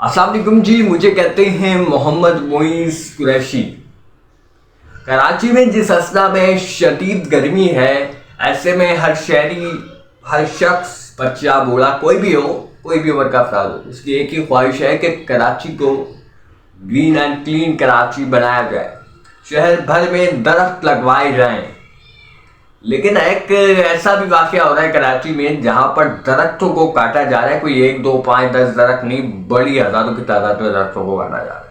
अस्सलाम वालेकुम जी, मुझे कहते हैं मोहम्मद मोइस कुरैशी। कराची में जिस असना में शदीद गर्मी है, ऐसे में हर शहरी, हर शख्स, बच्चा, बूढ़ा, कोई भी हो, कोई भी उम्र का अफराद हो, उसकी एक ही ख्वाहिश है कि कराची को ग्रीन एंड क्लीन कराची बनाया जाए, शहर भर में दरख्त लगवाए जाएं। लेकिन एक ऐसा भी वाक़या हो रहा है कराची में जहाँ पर दरख्तों को काटा जा रहा है। कोई 1, 2, 5, 10 दरख्त नहीं, बड़ी हज़ारों की तादाद में दरख्तों को काटा जा रहा है।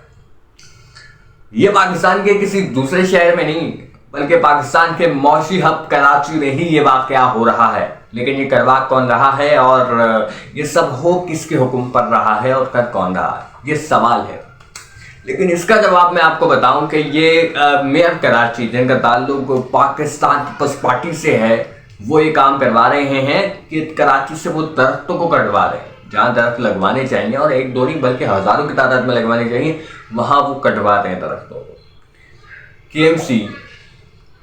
ये पाकिस्तान के किसी दूसरे शहर में नहीं, बल्कि पाकिस्तान के मौशी हब कराची में ही ये वाक़या हो रहा है। लेकिन ये करवा कौन रहा है और ये सब हो किसके हुक्म पर रहा है और कर कौन रहा है, ये सवाल है। लेकिन इसका जवाब मैं आपको बताऊं कि ये मेयर कराची, जिनका ताल्लुक पाकिस्तान पीपल्स पार्टी से है, वो ये काम करवा रहे हैं कि कराची से वो दरख्तों को कटवा रहे हैं। जहाँ दरख्त लगवाने चाहिए, और 1, 2 नहीं बल्कि हज़ारों की तादाद में लगवाने चाहिए, वहाँ वो कटवा रहे हैं दरख्तों को। KMC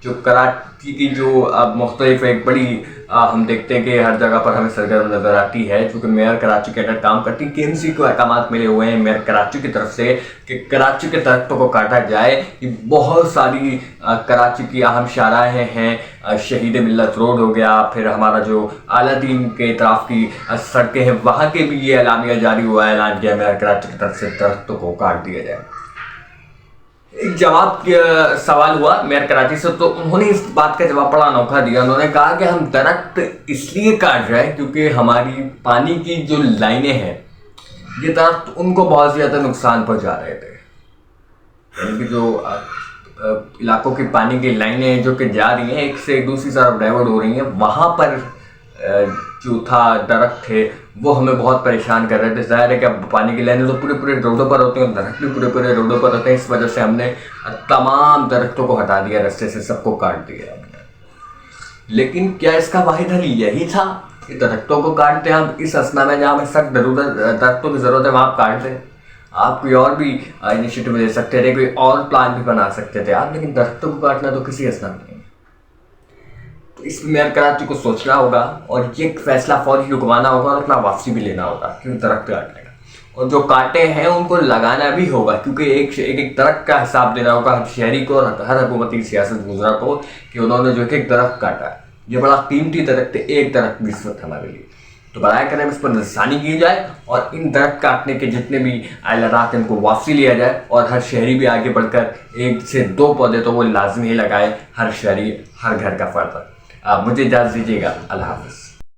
जो कराची की जो अब मुख्तलिफ एक बड़ी हम देखते हैं कि हर जगह पर हमें सरगर्म नज़र आती है, चूँकि मेयर कराची के अंदर काम करती है। KMC को अहकामात मिले हुए हैं मेयर कराची की तरफ से कि कराची के दरख्तों को काटा जाए। कि बहुत सारी कराची की अहम शाहराहें हैं, शहीद मिल्लत रोड हो गया, फिर हमारा जो आलादीन के तरफ की सड़कें हैं, वहाँ के भी ये एलानिया जारी हुआ है, ऐलान किया मेयर कराची की तरफ से दरख्तों को काट दिया जाए। एक जवाब सवाल हुआ मेयर कराची से, तो उन्होंने इस बात का जवाब बड़ा अनोखा दिया। उन्होंने कहा कि हम दरख्त इसलिए काट रहे हैं क्योंकि हमारी पानी की जो लाइनें हैं, ये दरख्त उनको बहुत ज़्यादा नुकसान पहुंचा रहे थे। यानी कि जो इलाकों की पानी की लाइनें जो कि जा रही हैं, एक से दूसरी तरफ डाइवर्ट हो रही हैं, वहाँ पर जो था दरख्त थे वो हमें बहुत परेशान कर रहे थे। ज़ाहिर है कि अब पानी की लाइनें तो पूरे रोडों पर होती हैं, दरख्त भी पूरे रोडों पर होते हैं। इस वजह से हमने तमाम दरख्तों को हटा दिया रास्ते से, सबको काट दिया हमने। लेकिन क्या इसका वाहिद हल यही था कि दरख्तों को काट दें? हम इस असना में जहाँ हमें सख्त दरख्तों की ज़रूरत है वहाँ आप काट दें। आप कोई और भी इनिशिएटिव ले सकते थे, कोई और प्लान भी बना सकते थे आप, लेकिन दरख्तों को काटना तो किसी असना में नहीं। तो इस मेयर कराची को सोचना होगा और ये फैसला फौरी रुकवाना होगा और अपना वापसी भी लेना होगा क्योंकि दरख्त काटने का, और जो काटे हैं उनको लगाना भी होगा, क्योंकि एक दरख्त का हिसाब देना होगा हर शहरी को और हर हुकूमती सियासत गुजरा को कि उन्होंने जो एक दरख्त काटा है। ये बड़ा कीमती दरख्त है, एक दरख्त भी इस वक्त हमारे लिए। तो बराए करें इस पर नज़रसानी की जाए और इन दरख्त काटने के जितने भी आइलात इनको वापसी लिया जाए, और हर शहरी भी आगे बढ़कर 1 से 2 पौधे तो वो लाजमी ही लगाए, हर शहरी, हर घर का फर्द। आप मुझे इजाज़त दीजिएगा। अल्लाह हाफ़िज़।